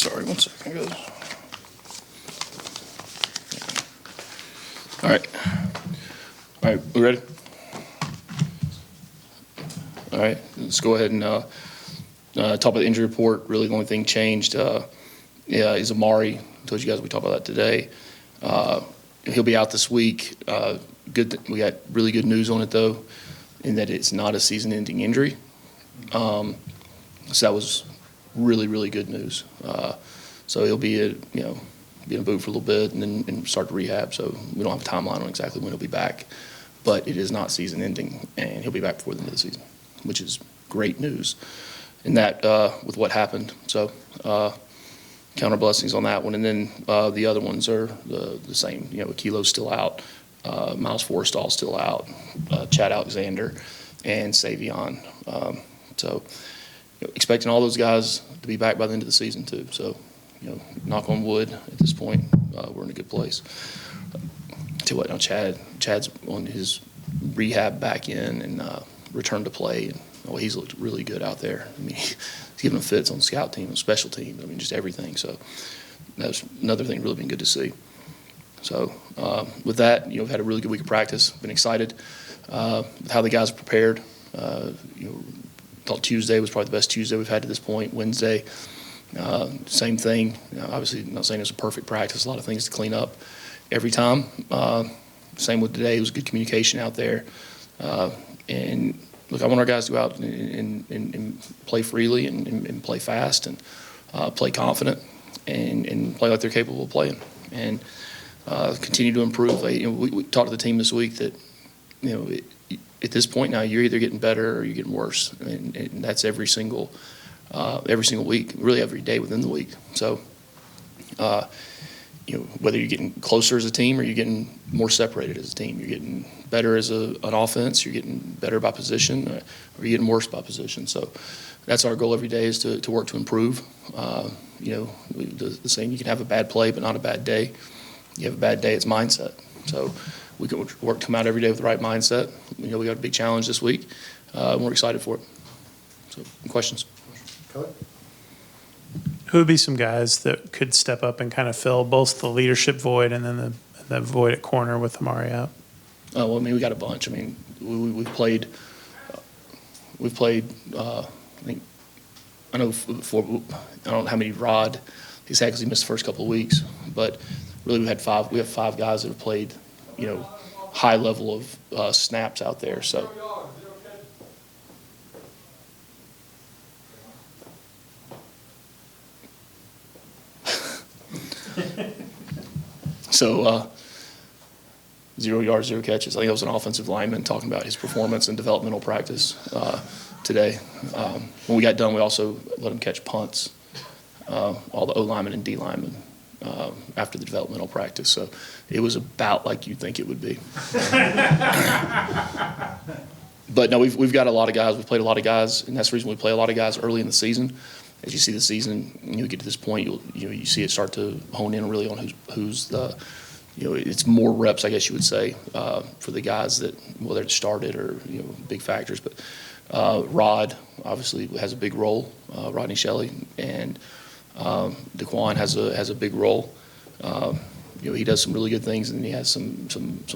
Sorry, 1 second, guys. All right, we ready? All right, let's go ahead and talk about the injury report. Really, the only thing changed is Amari. I told you guys we talked about that today. He'll be out this week. We got really good news on it, though, in that it's not a season-ending injury. So that was really, really good news. So he'll be in a boot for a little bit and start to rehab. So we don't have a timeline on exactly when he'll be back, but it is not season-ending, and he'll be back before the end of the season, which is great news. And that with what happened, so count our blessings on that one. And then the other ones are the same. Akilo's still out, Miles Forrestall's still out, Chad Alexander, and Savion. So expecting all those guys to be back by the end of the season too. So knock on wood at this point, we're in a good place. Tell you what, now Chad's on his rehab back in and return to play. And, he's looked really good out there. I mean, he's giving them fits on the scout team, on special team. I mean, just everything. So that's another thing really been good to see. So with that, we've had a really good week of practice. Been excited with how the guys are prepared. Thought Tuesday was probably the best Tuesday we've had to this point. Wednesday, same thing. Obviously, I'm not saying it's a perfect practice. A lot of things to clean up every time. Same with today. It was good communication out there. And look, I want our guys to go out and play freely and play fast and play confident and play like they're capable of playing and continue to improve. We talked to the team this week that at this point now you're either getting better or you're getting worse, and that's every single week, really every day within the week. So whether you're getting closer as a team or you're getting more separated as a team, you're getting better as an offense, you're getting better by position, or you're getting worse by position. So that's our goal every day, is to work to improve. The saying, you can have a bad play but not a bad day. You have a bad day, it's mindset. So we can work to come out every day with the right mindset. We got a big challenge this week, and we're excited for it. So, questions? Kelly? Who would be some guys that could step up and kind of fill both the leadership void and then the void at corner with Amari out? Well, we got a bunch. We've played. I think I know I don't know how many Rod he's had because he missed the first couple of weeks, but really we have 5 guys that have played, high level of snaps out there. So. So 0 yards, 0 catches. I think that was an offensive lineman talking about his performance in developmental practice today. When we got done, we also let him catch punts, all the O linemen and D linemen after the developmental practice. So it was about like you'd think it would be. But no, we've got a lot of guys. We've played a lot of guys, and that's the reason we play a lot of guys early in the season. As you see the season, you get to this point, you see it start to hone in really on who's the, it's more reps, I guess you would say, for the guys that, whether it started or, big factors. But Rod obviously has a big role, Rodney Shel, and DeQuan has a big role. He does some really good things, and he has some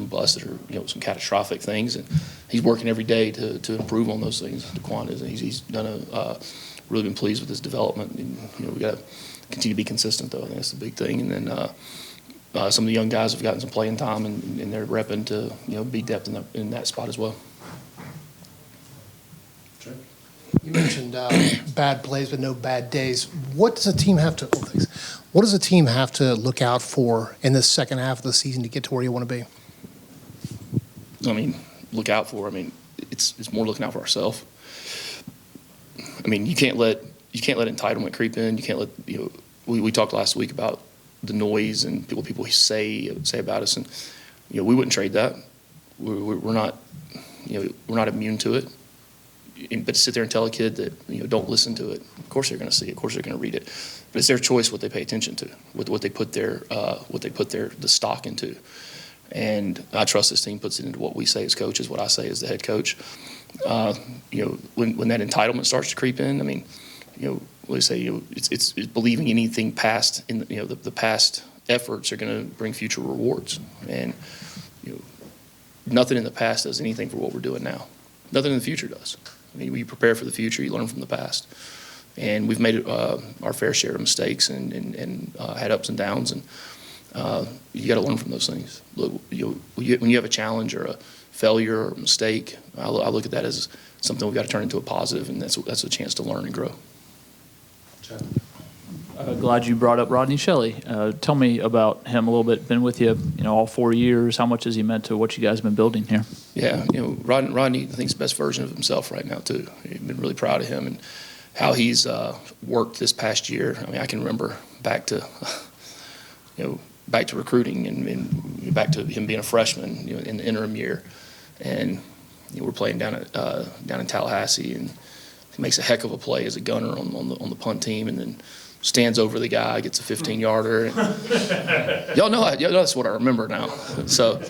busts that are, some catastrophic things, and he's working every day to improve on those things. DeQuan is, and he's done really been pleased with his development. And, we got to continue to be consistent, though. I think that's the big thing. And then some of the young guys have gotten some playing time, and they're repping to be depth in that spot as well. You mentioned bad plays but no bad days. What does a team have to? What does a team have to look out for in the second half of the season to get to where you want to be? Look out for. It's more looking out for ourselves. You can't let entitlement creep in. You can't let we talked last week about the noise and what people say about us, and we wouldn't trade that. We're not immune to it. But to sit there and tell a kid that don't listen to it, of course they're going to see it, of course they're going to read it. But it's their choice what they pay attention to, what they put the stock into. And I trust this team puts it into what we say as coaches, what I say as the head coach. When that entitlement starts to creep in, what do you say? It's believing anything past the past efforts are going to bring future rewards, and nothing in the past does anything for what we're doing now. Nothing in the future does. I mean, you prepare for the future, you learn from the past, and we've made our fair share of mistakes and had ups and downs, and you got to learn from those things. Look, when you have a challenge or a failure or a mistake, I look at that as something we've got to turn into a positive, and that's a chance to learn and grow. Glad you brought up Rodney Shel. Tell me about him a little bit. Been with you, all 4 years. How much has he meant to what you guys have been building here? Yeah, Rodney, I think, is the best version of himself right now too. I've been really proud of him and how he's worked this past year. I mean, I can remember back to, back to recruiting and back to him being a freshman, in the interim year, and we're playing down in Tallahassee, and he makes a heck of a play as a gunner on the punt team, and then stands over the guy, gets a 15-yarder. Y'all know that's what I remember now. So,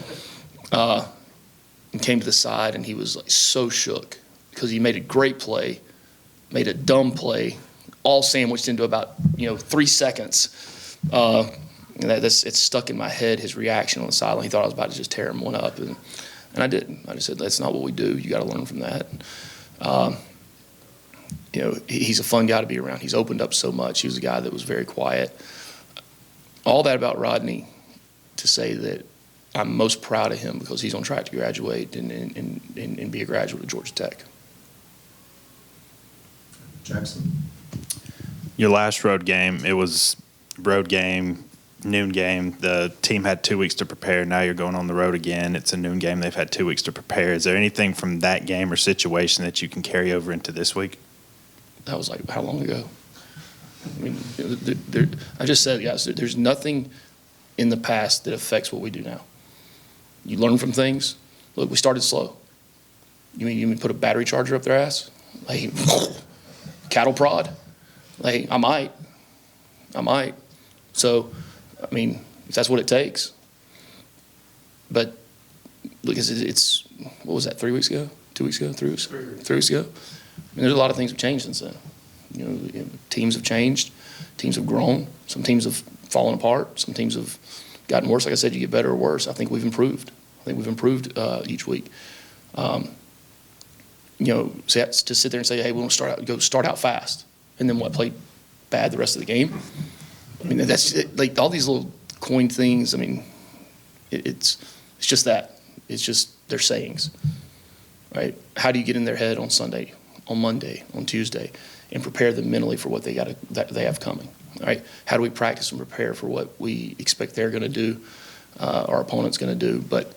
and came to the side, and he was like so shook because he made a great play, made a dumb play, all sandwiched into about 3 seconds. It's stuck in my head. His reaction on the sideline, he thought I was about to just tear him one up, and I didn't. I just said, that's not what we do. You got to learn from that. He's a fun guy to be around. He's opened up so much. He was a guy that was very quiet. All that about Rodney to say that I'm most proud of him because he's on track to graduate and be a graduate of Georgia Tech. Jackson. Your last road game, it was road game, noon game. The team had 2 weeks to prepare. Now you're going on the road again. It's a noon game. They've had 2 weeks to prepare. Is there anything from that game or situation that you can carry over into this week? That was like how long ago? I mean, I just said, guys, there's nothing in the past that affects what we do now. You learn from things. Look, we started slow. You mean put a battery charger up their ass? Like, cattle prod? Like, I might. So, I mean, if that's what it takes. But look, it's what was that, 3 weeks ago? 2 weeks ago? 3 weeks? 3 weeks ago? I mean, there's a lot of things have changed since then. Teams have changed. Teams have grown. Some teams have fallen apart. Some teams have gotten worse. Like I said, you get better or worse. I think we've improved. Each week. To sit there and say, hey, we want to start out fast, and then play bad the rest of the game. I mean, that's like all these little coin things. I mean, it's just that. It's just their sayings, right? How do you get in their head on Sunday, on Monday, on Tuesday, and prepare them mentally for what they have coming? All right? How do we practice and prepare for what we expect they're going to do, our opponent's going to do? But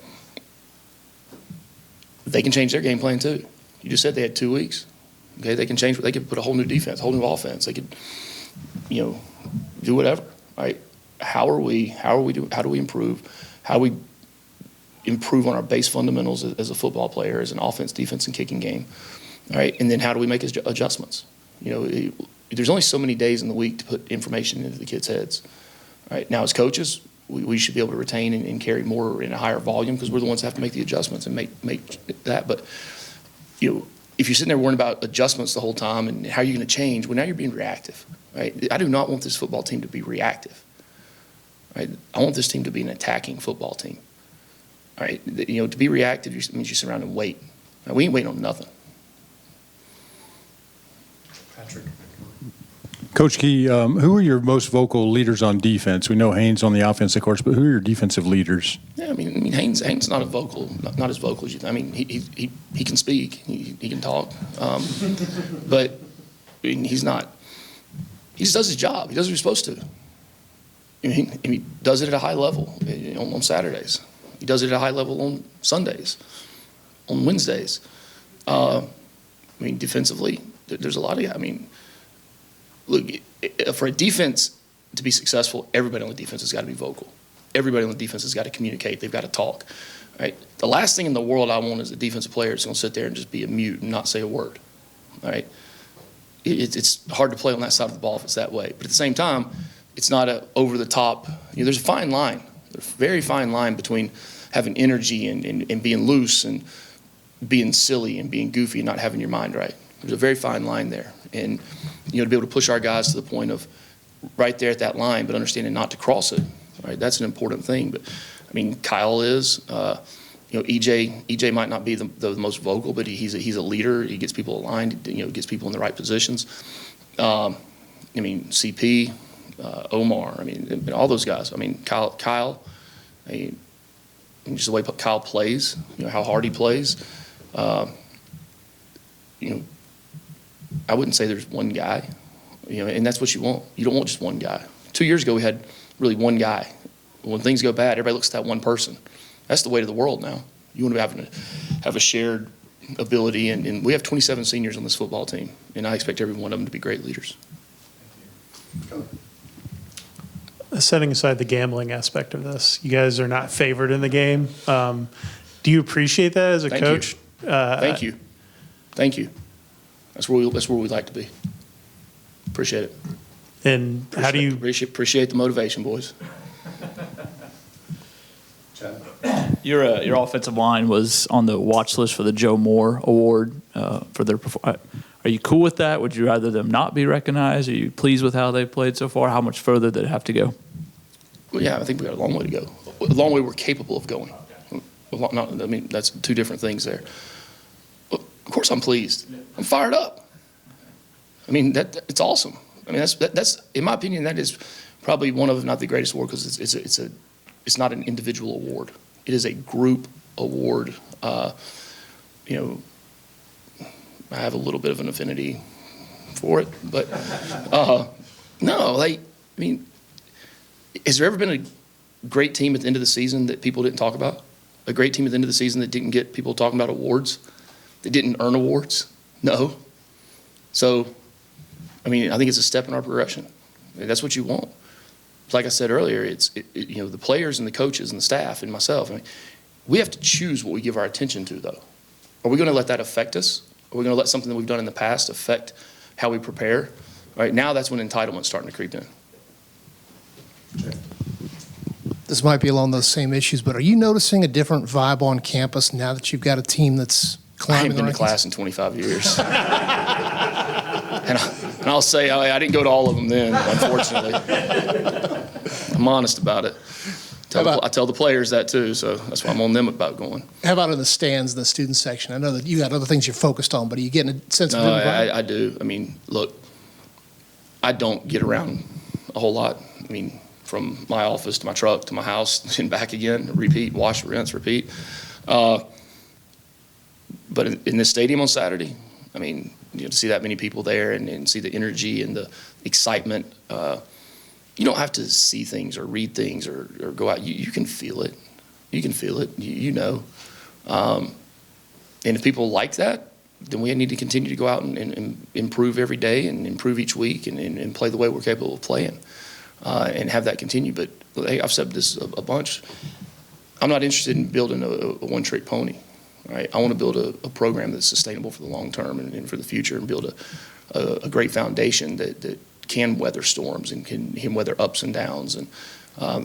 they can change their game plan too. You just said they had 2 weeks. Okay, they can change. They could put a whole new defense, a whole new offense. They could, do whatever. All right. How do we improve? How do we improve on our base fundamentals as a football player, as an offense, defense, and kicking game? All right. And then how do we make adjustments? There's only so many days in the week to put information into the kids' heads. All right. Now, as coaches, we should be able to retain and carry more in a higher volume because we're the ones that have to make the adjustments and make that. But if you're sitting there worrying about adjustments the whole time and how you're going to change, well, now you're being reactive. Right? I do not want this football team to be reactive. Right? I want this team to be an attacking football team. All right? To be reactive means you sit around and wait. Right? We ain't waiting on nothing. Patrick. Coach Key, who are your most vocal leaders on defense? We know Haynes on the offense, of course, but who are your defensive leaders? Yeah, I mean Haynes not as vocal as you. I mean, he can speak, he can talk, but I mean, he's not. He just does his job. He does what he's supposed to. He does it at a high level on Saturdays. He does it at a high level on Sundays, on Wednesdays. Defensively, there's a lot of. Look, for a defense to be successful, everybody on the defense has got to be vocal. Everybody on the defense has got to communicate. They've got to talk. Right? The last thing in the world I want is a defensive player that's going to sit there and just be a mute and not say a word. All right? It's hard to play on that side of the ball if it's that way. But at the same time, it's not a over-the-top. There's a fine line. There's a very fine line between having energy and being loose and being silly and being goofy and not having your mind right. There's a very fine line there. And, to be able to push our guys to the point of right there at that line, but understanding not to cross it, right? That's an important thing. But, Kyle is, EJ might not be the most vocal, but he's a leader. He gets people aligned, gets people in the right positions. CP, Omar, all those guys. Kyle, just the way Kyle plays, how hard he plays. I wouldn't say there's one guy, and that's what you want. You don't want just one guy. 2 years ago, we had really one guy. When things go bad, everybody looks at that one person. That's the way to the world now. You want to have a shared ability, and we have 27 seniors on this football team, and I expect every one of them to be great leaders. Setting aside the gambling aspect of this, you guys are not favored in the game. Do you appreciate that as a Thank coach? You. Thank you. That's where we'd like to be. Appreciate it. And how do you appreciate the motivation, boys? Chad? Your offensive line was on the watch list for the Joe Moore Award for their performance. Are you cool with that? Would you rather them not be recognized? Are you pleased with how they played so far? How much further did it have to go? Well, yeah, I think we got a long way to go. A long way we're capable of going. That's two different things there. Of course, I'm pleased. I'm fired up. It's awesome. That's in my opinion, that is probably one of, if not the greatest award, because it's not an individual award. It is a group award. I have a little bit of an affinity for it, but no, has there ever been a great team at the end of the season that people didn't talk about? A great team at the end of the season that didn't get people talking about awards? That didn't earn awards? No. So, I think it's a step in our progression. That's what you want. Like I said earlier, the players and the coaches and the staff and myself, we have to choose what we give our attention to, though. Are we going to let that affect us? Are we going to let something that we've done in the past affect how we prepare? Right now, that's when entitlement's starting to creep in. This might be along those same issues, but are you noticing a different vibe on campus now that you've got a team that's I climbing haven't the been to rankings? class in 25 years. and I'll say I didn't go to all of them then, unfortunately. I'm honest about it. I tell the players that too, so that's why I'm on them about going. How about in the stands, in the student section? I know that you got other things you're focused on, but are you getting a sense of different vibe? I do. Look, I don't get around a whole lot. From my office to my truck to my house and back again, repeat, wash, rinse, repeat. But in this stadium on Saturday, to see that many people there and see the energy and the excitement, you don't have to see things or read things or go out. You can feel it. You can feel it. You know. And if people like that, then we need to continue to go out and improve every day and improve each week and play the way we're capable of playing and have that continue. But hey, I've said this a bunch. I'm not interested in building a one-trick pony. Right? I want to build a program that's sustainable for the long term and for the future and build a great foundation that can weather storms and can weather ups and downs and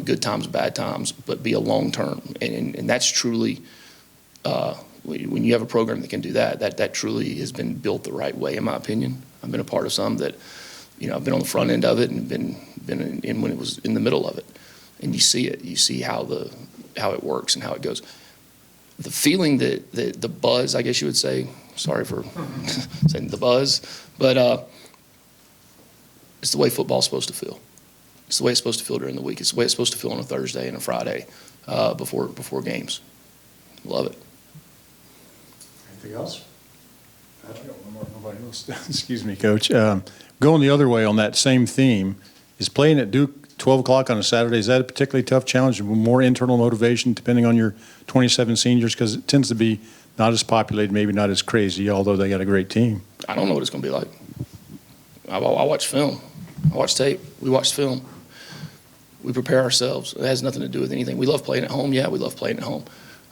good times, bad times, but be a long term. And that's truly, when you have a program that can do that truly has been built the right way, in my opinion. I've been a part of some that, I've been on the front end of it and been in when it was in the middle of it. And you see it. You see how it works and how it goes. The feeling that the buzz, I guess you would say, sorry for saying the buzz, but it's the way football's supposed to feel. It's the way it's supposed to feel during the week. It's the way it's supposed to feel on a Thursday and a Friday before games. Love it. Anything else? Nobody else. Excuse me, Coach. Going the other way on that same theme, is playing at Duke 12 o'clock on a Saturday, is that a particularly tough challenge? More internal motivation depending on your 27 seniors? Because it tends to be not as populated, maybe not as crazy, although they got a great team. I don't know what it's going to be like. I watch film. I watch tape. We watch film. We prepare ourselves. It has nothing to do with anything. We love playing at home. Yeah, we love playing at home.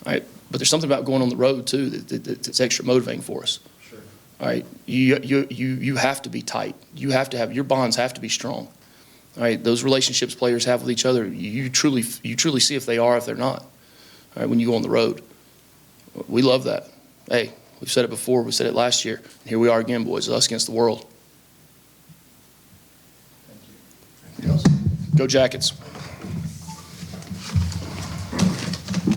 All right? But there's something about going on the road, too, that's extra motivating for us. Sure. All right? You have to be tight. You have to have – your bonds have to be strong. All right? Those relationships players have with each other, you truly see if they are, if they're not. All right? When you go on the road. We love that. Hey, we've said it before. We said it last year. Here we are again, boys. Us against the world. Go Jackets.